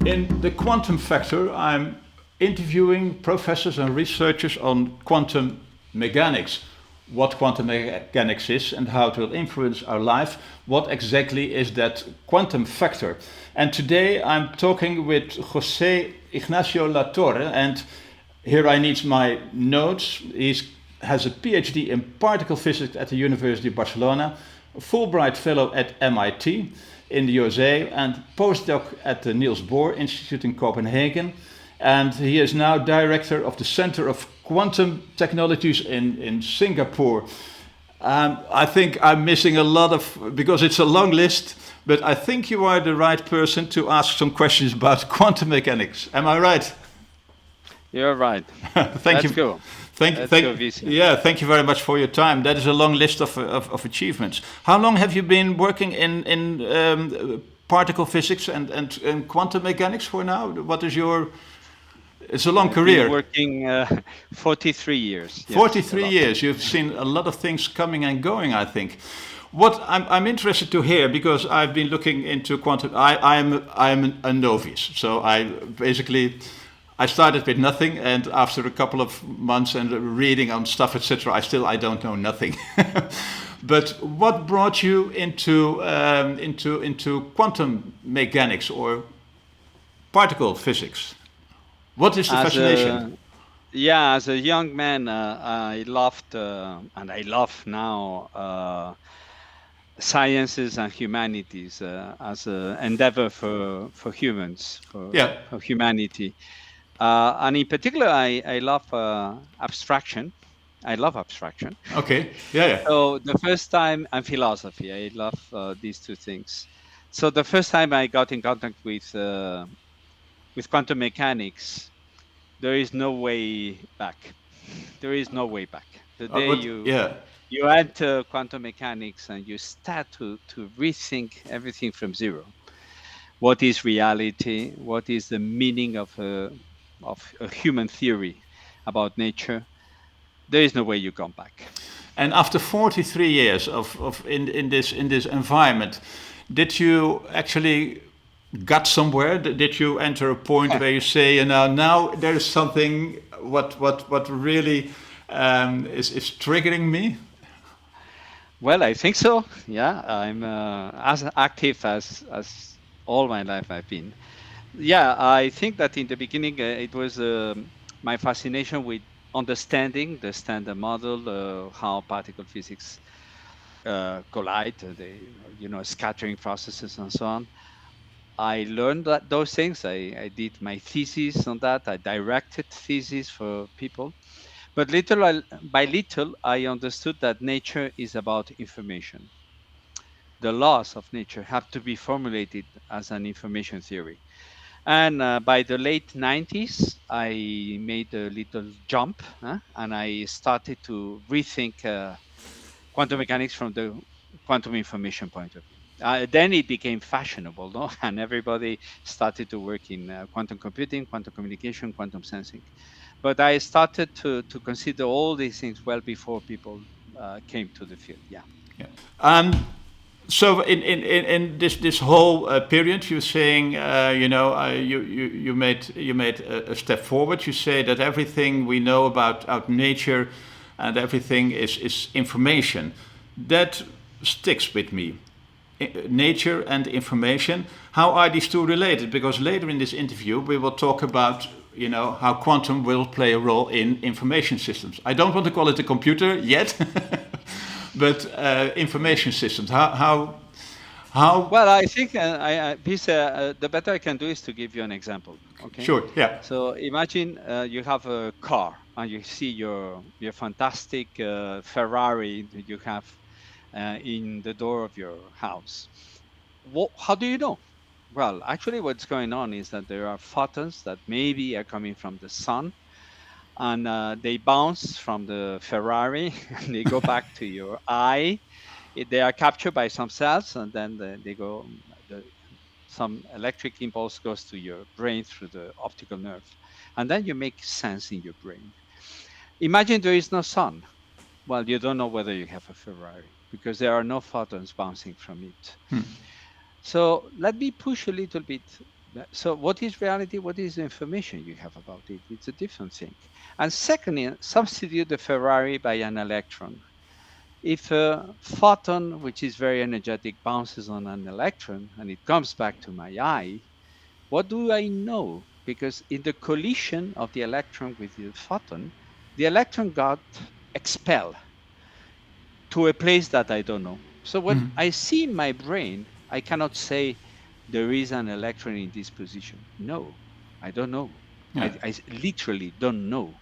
In the quantum factor, I'm interviewing professors and researchers on quantum mechanics. What quantum mechanics is and how it will influence our life. What exactly is that quantum factor? And today I'm talking with José Ignacio Latorre, and here I need my notes. He has a PhD in particle physics at the University of Barcelona, a Fulbright Fellow at MIT in the USA, and postdoc at the Niels Bohr Institute in Copenhagen. And he is now director of the Center of Quantum Technologies in Singapore. I think I'm missing a lot because it's a long list, but I think you are the right person to ask some questions about quantum mechanics. Am I right? You're right. Thank you. Go. Thank you very much for your time. That is a long list of achievements. How long have you been working in particle physics and quantum mechanics for now? What is your... It's a long career. Been working 43 years. Yes, 43 years. You've seen a lot of things coming and going, I think. What I'm interested to hear, because I've been looking into quantum... I'm a novice, so I started with nothing, and after a couple of months and reading on stuff, etc., I don't know nothing. But what brought you into quantum mechanics or particle physics? What is the fascination? As a young man, I loved and I love now sciences and humanities as an endeavor for humans, for humanity. And in particular, I love abstraction. I love abstraction. Okay. Yeah. So the first time, and philosophy, I love these two things. So the first time I got in contact with quantum mechanics, there is no way back. There is no way back. The day you enter quantum mechanics and you start to rethink everything from zero. What is reality? What is the meaning of a human theory about nature? There is no way you come back. And after 43 years in this environment, did you actually got somewhere? Did you enter a point where you say, now there is something what really is triggering me? Well, I think so. Yeah, I'm as active as all my life I've been. Yeah, I think that in the beginning it was my fascination with understanding the standard model, how particle physics collide, scattering processes and so on. I learned those things. I did my thesis on that. I directed thesis for people. But little by little, I understood that nature is about information. The laws of nature have to be formulated as an information theory. And by the late 90s, I made a little jump and I started to rethink quantum mechanics from the quantum information point of view. Then it became fashionable, no? And everybody started to work in quantum computing, quantum communication, quantum sensing. But I started to consider all these things well before people came to the field. So in this whole period, you're saying you made a step forward. You say that everything we know about nature and everything is information. That sticks with me. Nature and information. How are these two related? Because later in this interview we will talk about how quantum will play a role in information systems. I don't want to call it a computer yet. But information systems, how? Well, I think the better I can do is to give you an example. Okay. Sure. Yeah. So imagine you have a car and you see your fantastic Ferrari that you have in the door of your house. How do you know? Well, actually, what's going on is that there are photons that maybe are coming from the sun. And they bounce from the Ferrari and they go back to your eye. They are captured by some cells, and then some electric impulse goes to your brain through the optical nerve. And then you make sense in your brain. Imagine there is no sun. Well, you don't know whether you have a Ferrari because there are no photons bouncing from it. So let me push a little bit So what is reality? What is the information you have about it? It's a different thing. And secondly, substitute the Ferrari by an electron. If a photon, which is very energetic, bounces on an electron and it comes back to my eye, what do I know? Because in the collision of the electron with the photon, the electron got expelled to a place that I don't know. So when I see my brain, I cannot say there is an electron in this position. No, I don't know. Yeah. I literally don't know.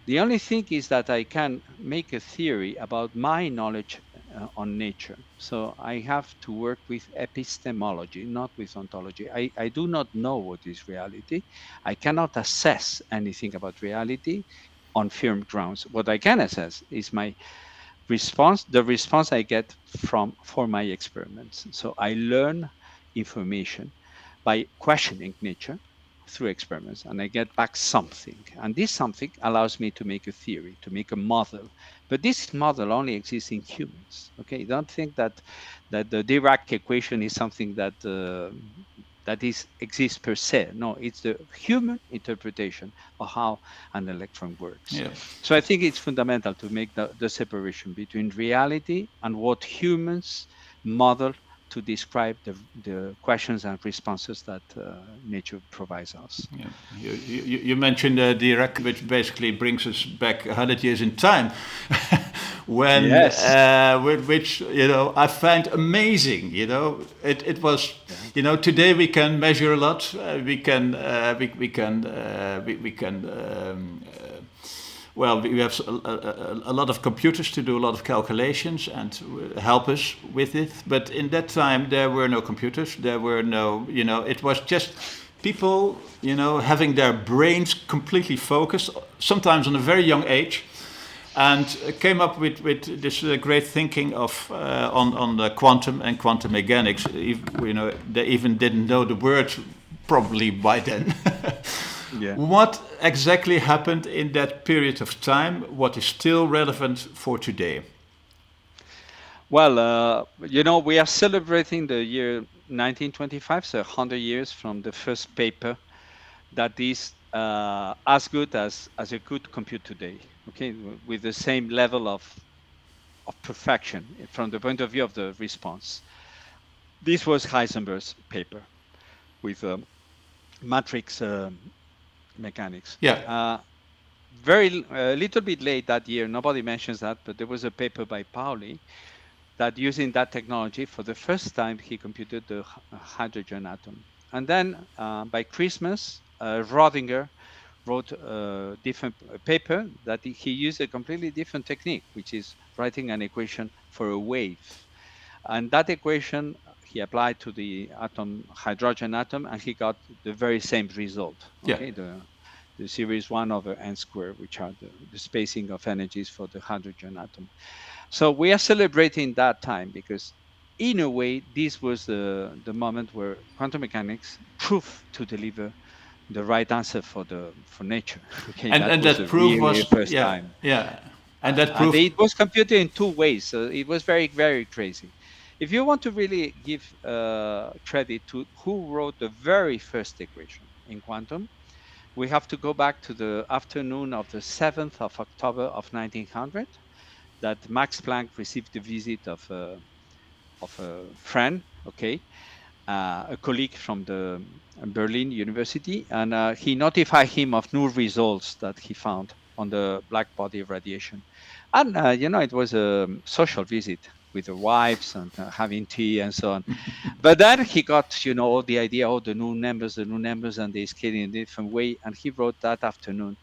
The only thing is that I can make a theory about my knowledge on nature. So I have to work with epistemology, not with ontology. I do not know what is reality. I cannot assess anything about reality on firm grounds. What I can assess is my response, the response I get from for my experiments. So I learn information by questioning nature through experiments, and I get back something. And this something allows me to make a theory, to make a model. But this model only exists in humans. Okay, don't think that the Dirac equation is something that is exists per se. No, it's the human interpretation of how an electron works. Yeah. So I think it's fundamental to make the separation between reality and what humans model to describe the questions and responses that nature provides us. Yeah. You mentioned Dirac, which basically brings us back 100 years in time, when Yes. which I find amazing. It was today we can measure a lot. Well, we have a lot of computers to do a lot of calculations and help us with it. But in that time, there were no computers. There were no, it was just people, having their brains completely focused, sometimes on a very young age, and came up with this great thinking of on the quantum and quantum mechanics. They even didn't know the word probably by then. Yeah. What exactly happened in that period of time? What is still relevant for today? Well, we are celebrating the year 1925, so 100 years from the first paper that is as good as a good compute today. Okay, with the same level of perfection from the point of view of the response. This was Heisenberg's paper with matrix mechanics. Yeah, Very a little bit late that year, nobody mentions that, but there was a paper by Pauli that using that technology for the first time he computed the hydrogen atom. And then by Christmas, Rodinger wrote a different paper that he used a completely different technique, which is writing an equation for a wave. And that equation he applied to the atom, hydrogen atom, and he got the very same result. yeah. Okay, the series 1 over n squared, which are the spacing of energies for the hydrogen atom. So we are celebrating that time because, in a way, this was the moment where quantum mechanics proved to deliver the right answer for nature. Okay, that And was that the proof really was, first yeah, time. yeah, and that And proof, it was computed in two ways. So it was very, very crazy. If you want to really give credit to who wrote the very first equation in quantum, we have to go back to the afternoon of the 7th of October of 1900, that Max Planck received the visit of a friend, okay, a colleague from the Berlin University, and he notified him of new results that he found on the black body radiation. And it was a social visit with the wives and having tea and so on. But then he got, all the idea, the new numbers, and they scale in a different way. And he wrote that afternoon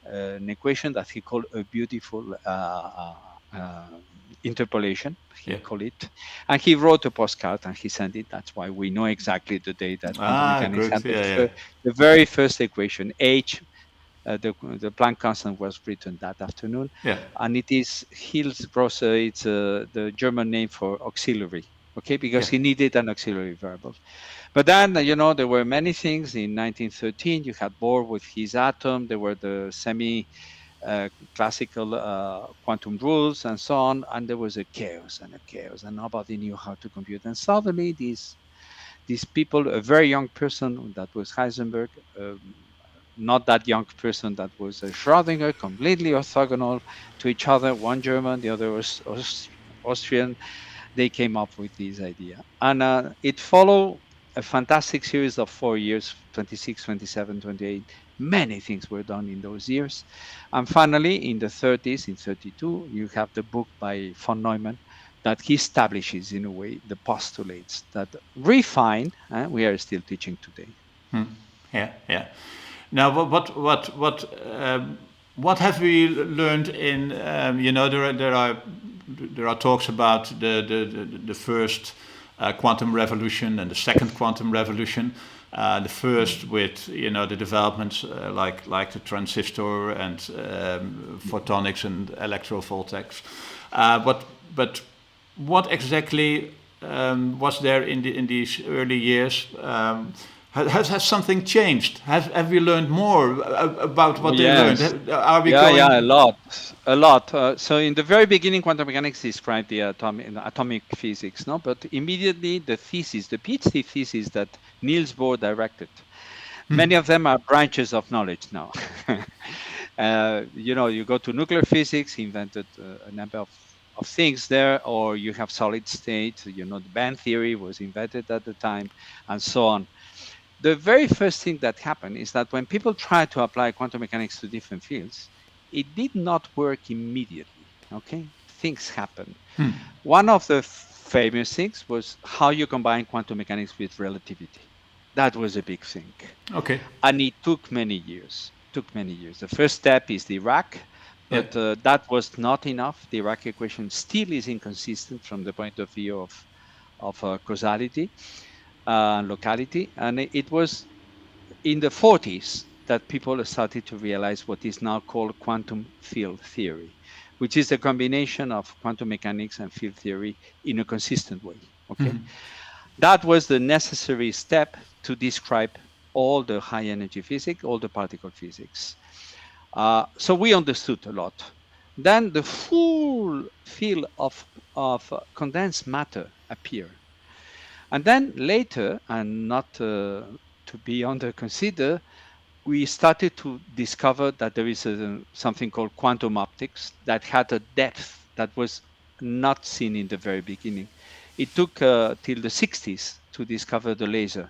an equation that he called a beautiful interpolation, he yeah. called it. And he wrote a postcard and he sent it. That's why we know exactly the day that quantum Ah, mechanics good. had Yeah, yeah, the very first equation, H. The Planck constant was written that afternoon, yeah, and it is Hills-Grosse. It's the German name for auxiliary. Okay, because yeah, he needed an auxiliary variable. But then, there were many things. In 1913, you had Bohr with his atom. There were the semi classical quantum rules and so on. And there was a chaos, and nobody knew how to compute. And suddenly, this these people, a very young person that was Heisenberg, not that young person that was Schrödinger, completely orthogonal to each other, one German, the other was Austrian. They came up with this idea. And it followed a fantastic series of 4 years, 26, 27, 28. Many things were done in those years. And finally, in the 30s, in 32, you have the book by von Neumann that he establishes, in a way, the postulates that refined, we are still teaching today. Yeah. Now, what have we learned in? There are talks about the first quantum revolution and the second quantum revolution. The first with the developments like the transistor and photonics and electrovoltics. But what exactly was there in these early years? Has something changed? Have we learned more about what they learned? Are we going? Yeah, a lot. So in the very beginning, quantum mechanics described the atomic physics, no? But immediately the thesis, the PhD thesis that Niels Bohr directed, many of them are branches of knowledge now. You go to nuclear physics, he invented a number of things there, or you have solid state, the band theory was invented at the time, and so on. The very first thing that happened is that when people tried to apply quantum mechanics to different fields, it did not work immediately. Okay, things happened. One of the famous things was how you combine quantum mechanics with relativity. That was a big thing. Okay. And it took many years. The first step is the Dirac, but that was not enough. The Dirac equation still is inconsistent from the point of view of causality and locality. And it was in the 40s that people started to realize what is now called quantum field theory, which is a combination of quantum mechanics and field theory in a consistent way. Okay, that was the necessary step to describe all the high energy physics, all the particle physics. So we understood a lot. Then the full field of condensed matter appeared. And then later, and not to be under consider, we started to discover that there is something called quantum optics that had a depth that was not seen in the very beginning. It took till the 60s to discover the laser.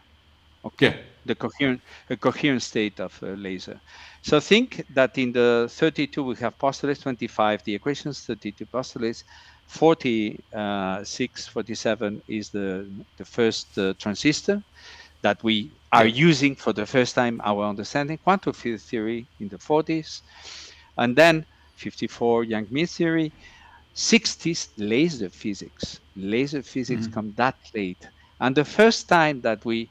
Okay, Yeah. the coherent state of a laser. So think that in the 32 we have postulates, 25 the equations, 32 postulates, 46, 47 is the first transistor that we are using for the first time our understanding, quantum field theory in the 40s, and then 54 Young-Mills theory, 60s laser physics. Laser physics come that late, and the first time that we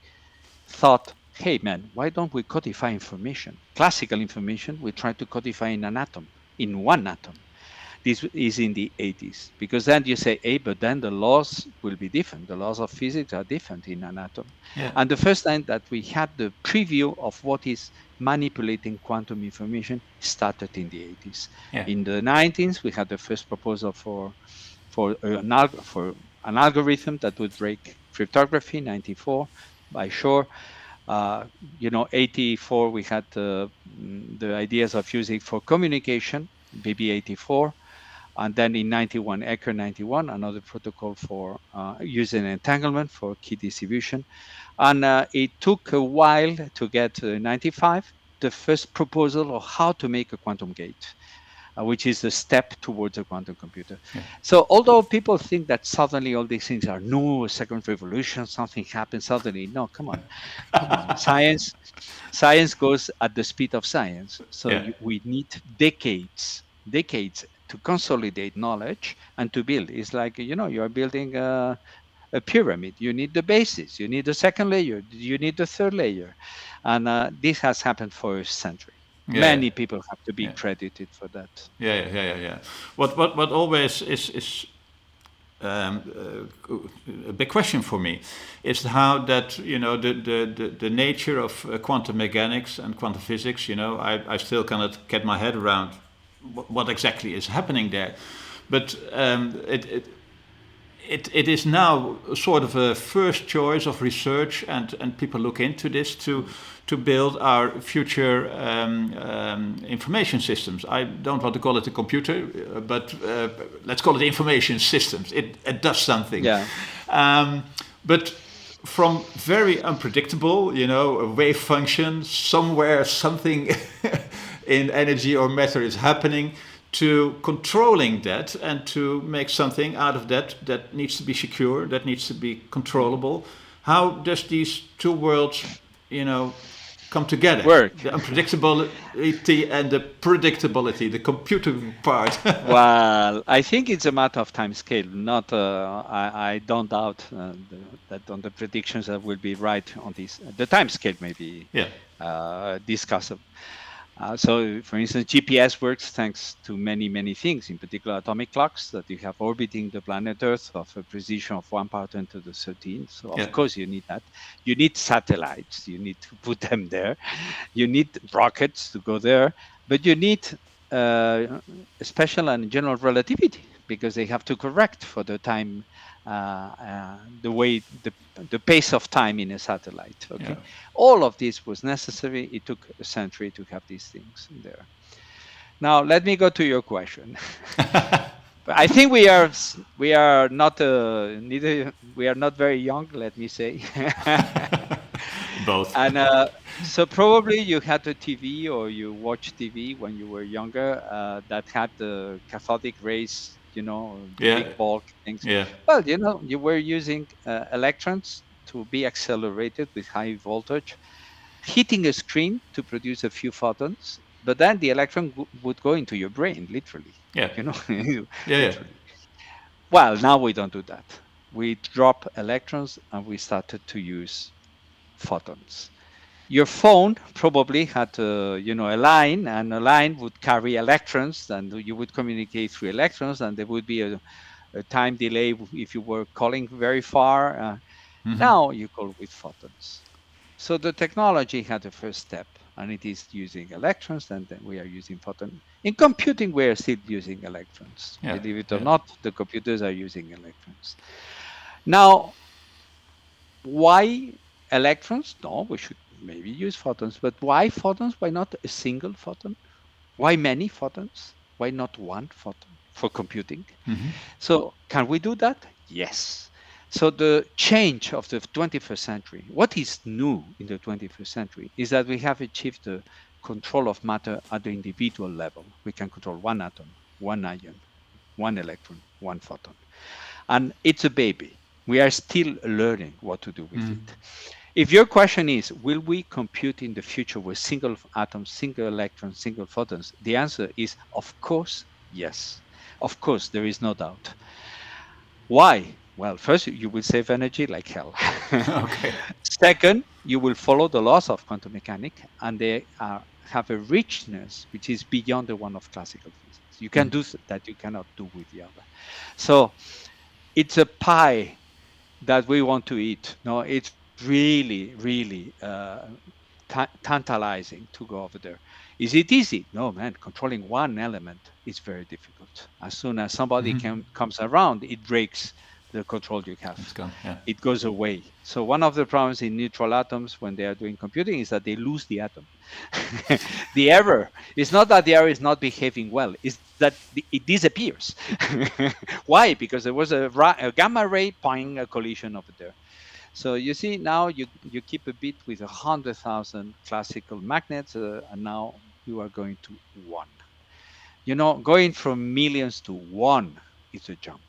thought, hey man, why don't we codify information? Classical information, we try to codify in an atom, in one atom. This is in the 80s, because then you say, hey, but then the laws will be different. The laws of physics are different in an atom. Yeah. And the first time that we had the preview of what is manipulating quantum information started in the 80s. Yeah. In the 90s, we had the first proposal for an algorithm that would break cryptography, 94, by Shor. 84, we had the ideas of using for communication, BB84. And then in 91, Ecker 91, another protocol for using entanglement for key distribution. And it took a while to get 95, the first proposal of how to make a quantum gate, which is a step towards a quantum computer. Yeah. So although people think that suddenly all these things are new, a second revolution, something happens suddenly. No, come on. Science goes at the speed of science. So we need decades to consolidate knowledge and to build. It's like, you're building a pyramid. You need the basis, you need the second layer, you need the third layer. And this has happened for a century. Many people have to be credited for that. Yeah. What always is a big question for me is how that the nature of quantum mechanics and quantum physics. I still cannot get my head around what exactly is happening there, but it is now sort of a first choice of research, and people look into this to build our future information systems. I don't want to call it a computer, but let's call it information systems. It does something. Yeah. But from very unpredictable, a wave function, somewhere something in energy or matter is happening, to controlling that and to make something out of that needs to be secure, that needs to be controllable. How does these two worlds, come together? Work. The unpredictability and the predictability, the computing part. Well, I think it's a matter of time scale. Not, I don't doubt that on the predictions that will be right on this. The time scale may be discussable. So, for instance, GPS works thanks to many things, in particular atomic clocks that you have orbiting the planet Earth of a precision of 1 power 10 to the 13. So, of course, you need that. You need satellites. You need to put them there. You need rockets to go there. But you need special and general relativity, because they have to correct for the time, the way the pace of time in a satellite. Okay, yeah. All of this was necessary. It took a century to have these things there. Now let me go to your question. I think we are not very young. Let me say. Both. And so probably you had a TV or you watched TV when you were younger that had the cathodic rays, big bulk things. Yeah. Well, you were using electrons to be accelerated with high voltage, hitting a screen to produce a few photons, but then the electron would go into your brain, literally. Yeah. Yeah. Well, now we don't do that. We drop electrons and we started to use photons. Your phone probably had a line, and a line would carry electrons, and you would communicate through electrons, and there would be a time delay if you were calling very far. Now you call with photons. So the technology had a first step, and it is using electrons, and then we are using photons. In computing, we are still using electrons. Believe it or not, the computers are using electrons. Now, why electrons? No, we should maybe use photons, but why photons? Why not a single photon? Why many photons? Why not one photon for computing? So can we do that? Yes. So the change of the 21st century, what is new in the 21st century is that we have achieved the control of matter at the individual level. We can control one atom, one ion, one electron, one photon. And it's a baby. We are still learning what to do with it. If your question is, will we compute in the future with single atoms, single electrons, single photons? The answer is, of course, yes. Of course, there is no doubt. Why? Well, first, you will save energy like hell. Okay. Second, you will follow the laws of quantum mechanics, and they have a richness which is beyond the one of classical physics. You can do that you cannot do with the other. So it's a pie that we want to eat. No, it's really tantalizing to go over there. Is it easy? No, man. Controlling one element is very difficult. As soon as somebody comes around, it breaks the control you have. It's gone, yeah. It goes away. So one of the problems in neutral atoms when they are doing computing is that they lose the atom. The error is not that the error is not behaving well, it's that it disappears. Why? Because there was a gamma ray, a collision over there. So you see, now you keep a bit with 100,000 classical magnets, and now you are going to one. Going from millions to one is a jump.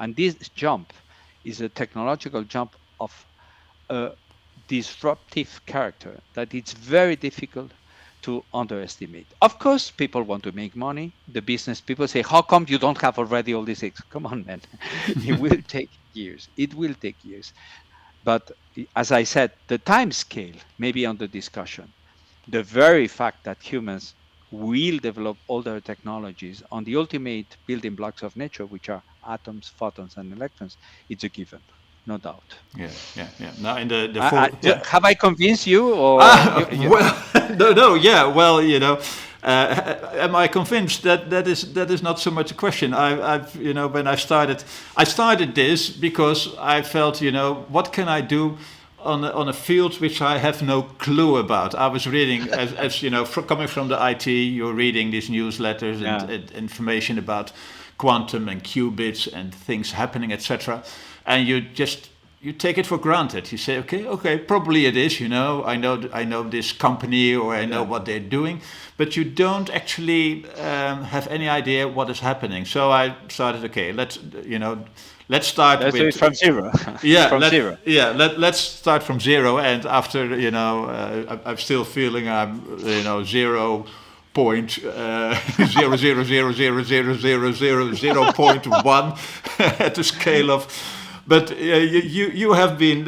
And this jump is a technological jump of a disruptive character that it's very difficult to underestimate. Of course, people want to make money. The business people say, how come you don't have already all these things? Come on, man. It will take years. It will take years. But as I said, the time scale may be under discussion. The very fact that humans will develop all their technologies on the ultimate building blocks of nature, which are atoms, photons, and electrons, it's a given, no doubt. Yeah. Now in have I convinced you, or well, no, yeah. Well, Am I convinced that that is not so much a question? I've when I started this because I felt what can I do on a field which I have no clue about. I was reading, as coming from the IT, you're reading these newsletters and information about quantum and qubits and things happening, etc. And you take it for granted. You say, okay, probably it is. I know this company, or I know what they're doing, but you don't actually have any idea what is happening. So I started. Okay, let's start. Let's do it from zero. Yeah, let's start from zero. And after I'm still feeling I'm 0.000000000.1 at the scale of. But you have been,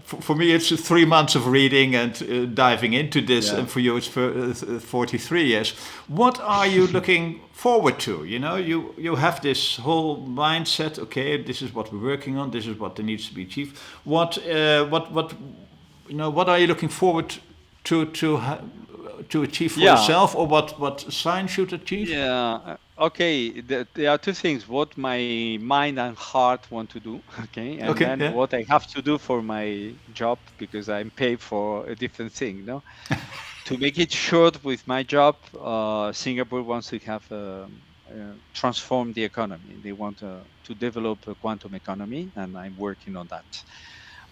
for me it's 3 months of reading and diving into this, and for you it's 43 years. What are you looking forward to? You have this whole mindset. Okay, this is what we're working on. This is what needs to be achieved. What are you looking forward to achieve for yourself, or what science should achieve? Yeah. Okay. There are two things: what my mind and heart want to do. Okay, and then what I have to do for my job, because I'm paid for a different thing. No. To make it short, with my job, Singapore wants to have transform the economy. They want to develop a quantum economy, and I'm working on that,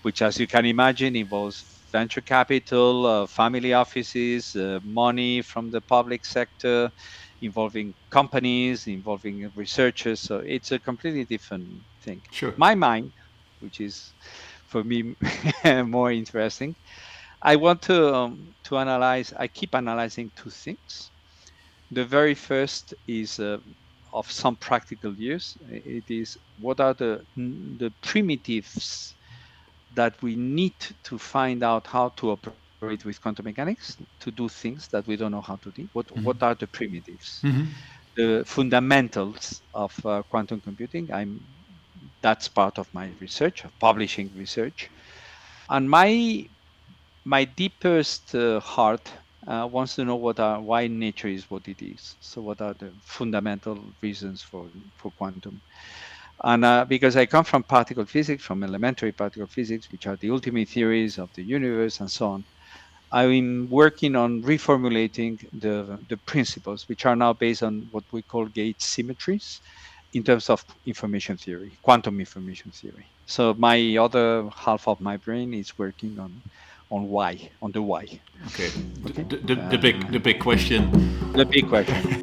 which, as you can imagine, involves venture capital, family offices, money from the public sector, involving companies, involving researchers. So it's a completely different thing. Sure. My mind, which is for me more interesting, I want to analyze. I keep analyzing two things. The very first is of some practical use. It is, what are the primitives that we need to find out how to operate with quantum mechanics, to do things that we don't know how to do. What are the primitives? The fundamentals of quantum computing. That's part of my research, of publishing research. And my deepest heart wants to know why nature is what it is. So what are the fundamental reasons for quantum? And because I come from particle physics, from elementary particle physics, which are the ultimate theories of the universe and so on, I'm working on reformulating the principles, which are now based on what we call gauge symmetries in terms of information theory, quantum information theory. So my other half of my brain is working on why, on the why. Okay. The big question. The big question.